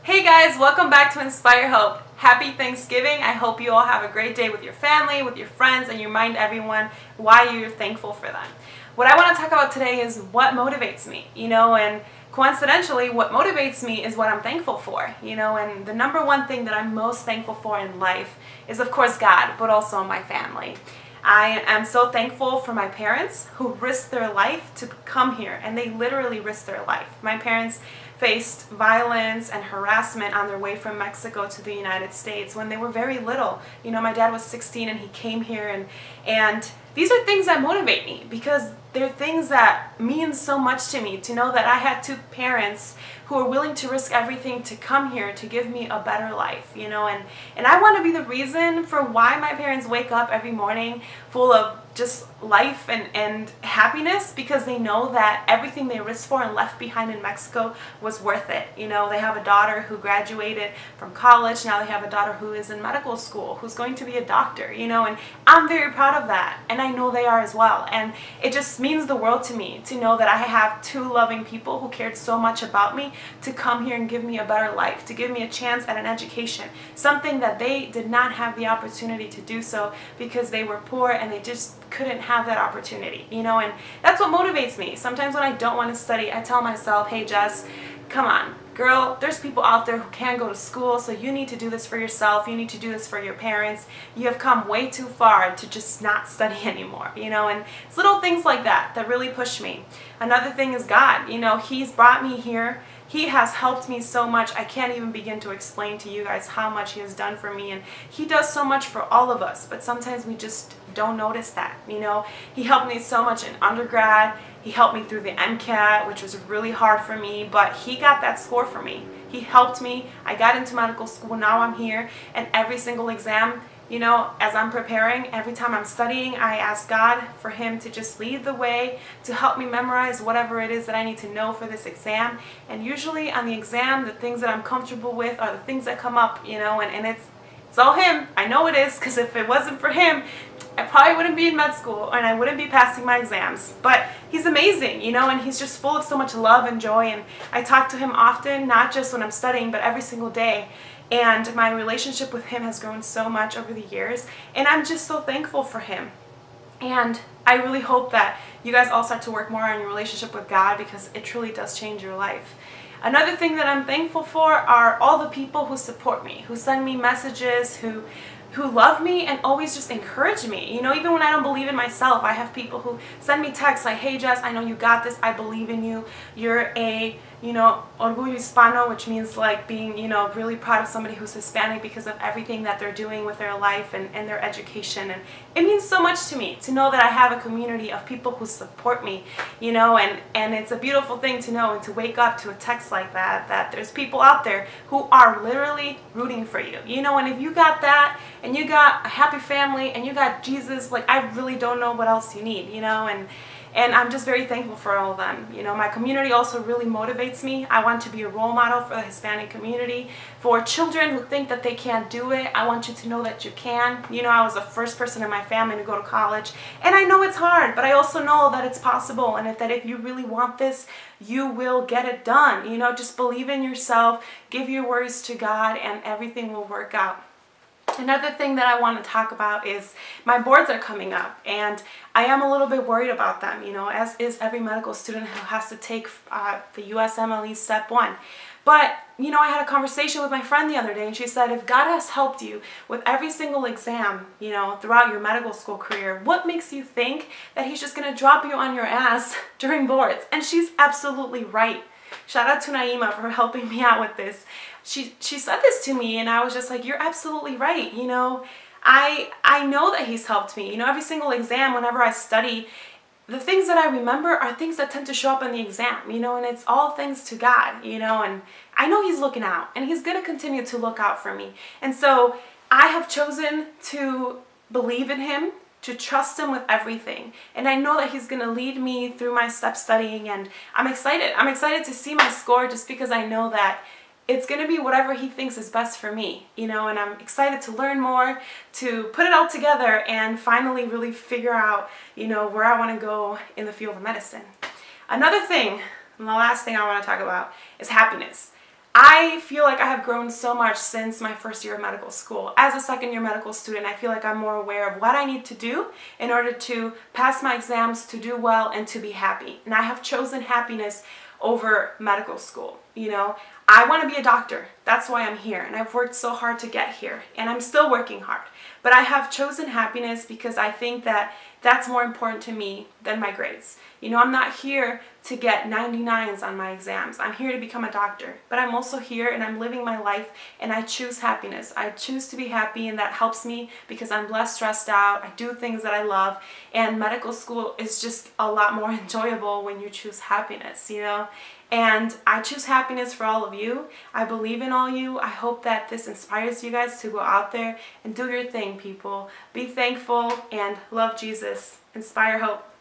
Hey guys, welcome back to Inspire Hope. Happy Thanksgiving. I hope you all have a great day with your family, with your friends, and you remind everyone why you're thankful for them. What I want to talk about today is what motivates me, and coincidentally, what motivates me is what I'm thankful for, and the number one thing that I'm most thankful for in life is, of course, God, but also my family. I am so thankful for my parents who risked their life to come here, and they literally risked their life. My parents faced violence and harassment on their way from Mexico to the United States when they were very little. My dad was 16 and he came here, and these are things that motivate me because they're things that mean so much to me, to know that I had two parents who are willing to risk everything to come here to give me a better life, and I want to be the reason for why my parents wake up every morning full of just life and happiness, because they know that everything they risked for and left behind in Mexico was worth it. They have a daughter who graduated from college. Now they have a daughter who is in medical school, who's going to be a doctor, and I'm very proud of that, and I know they are as well. And it just means the world to me to know that I have two loving people who cared so much about me to come here and give me a better life, to give me a chance at an education, something that they did not have the opportunity to do so because they were poor and they just couldn't have that opportunity, and that's what motivates me. Sometimes when I don't want to study, I tell myself, hey Jess, come on, girl, there's people out there who can go to school, so you need to do this for yourself, you need to do this for your parents. You have come way too far to just not study anymore, and it's little things like that really push me. Another thing is God. He's brought me here. He has helped me so much. I can't even begin to explain to you guys how much He has done for me, and He does so much for all of us, but sometimes we just don't notice that. He helped me so much in undergrad. He helped me through the MCAT, which was really hard for me, but He got that score for me. He helped me. I got into medical school. Now I'm here, and every single exam, as I'm preparing, every time I'm studying, I ask God for Him to just lead the way, to help me memorize whatever it is that I need to know for this exam. And usually on the exam, the things that I'm comfortable with are the things that come up, and it's all Him. I know it is, because if it wasn't for Him, I probably wouldn't be in med school and I wouldn't be passing my exams. But He's amazing, and He's just full of so much love and joy. And I talk to Him often, not just when I'm studying, but every single day. And my relationship with Him has grown so much over the years, and I'm just so thankful for Him. And I really hope that you guys all start to work more on your relationship with God, because it truly does change your life. Another thing that I'm thankful for are all the people who support me, who send me messages, who love me and always just encourage me. Even when I don't believe in myself, I have people who send me texts like, hey Jess, I know you got this, I believe in you. You're a, orgullo hispano, which means like being, really proud of somebody who's Hispanic because of everything that they're doing with their life and their education. And it means so much to me to know that I have a community of people who support me, and it's a beautiful thing to know and to wake up to a text like that there's people out there who are literally rooting for you, and if you got that, and you got a happy family, and you got Jesus, like I really don't know what else you need, and I'm just very thankful for all of them. My community also really motivates me. I want to be a role model for the Hispanic community, for children who think that they can't do it. I want you to know that you can. I was the first person in my family to go to college, and I know it's hard, but I also know that it's possible, and that if you really want this, you will get it done. Just believe in yourself, give your worries to God, and everything will work out. Another thing that I want to talk about is my boards are coming up, and I am a little bit worried about them, as is every medical student who has to take the USMLE Step 1. But, I had a conversation with my friend the other day, and she said, if God has helped you with every single exam, throughout your medical school career, what makes you think that He's just going to drop you on your ass during boards? And she's absolutely right. Shout out to Naima for helping me out with this. She said this to me, and I was just like, you're absolutely right. I know that He's helped me. Every single exam, whenever I study, the things that I remember are things that tend to show up in the exam, and it's all thanks to God, and I know He's looking out, and He's going to continue to look out for me. And so I have chosen to believe in Him, to trust Him with everything. And I know that He's going to lead me through my step studying, and I'm excited. I'm excited to see my score, just because I know that it's going to be whatever He thinks is best for me, and I'm excited to learn more, to put it all together, and finally really figure out, where I want to go in the field of medicine. Another thing, and the last thing I want to talk about, is happiness. I feel like I have grown so much since my first year of medical school. As a second-year medical student, I feel like I'm more aware of what I need to do in order to pass my exams, to do well, and to be happy. And I have chosen happiness over medical school. You know, I want to be a doctor. That's why I'm here. And I've worked so hard to get here. And I'm still working hard. But I have chosen happiness because I think that that's more important to me than my grades. You know, I'm not here to get 99s on my exams. I'm here to become a doctor. But I'm also here and I'm living my life and I choose happiness. I choose to be happy, and that helps me because I'm less stressed out. I do things that I love, and medical school is just a lot more enjoyable when you choose happiness, you know? And I choose happiness for all of you. I believe in all you. I hope that this inspires you guys to go out there and do your thing, people. Be thankful and love Jesus. Inspire hope.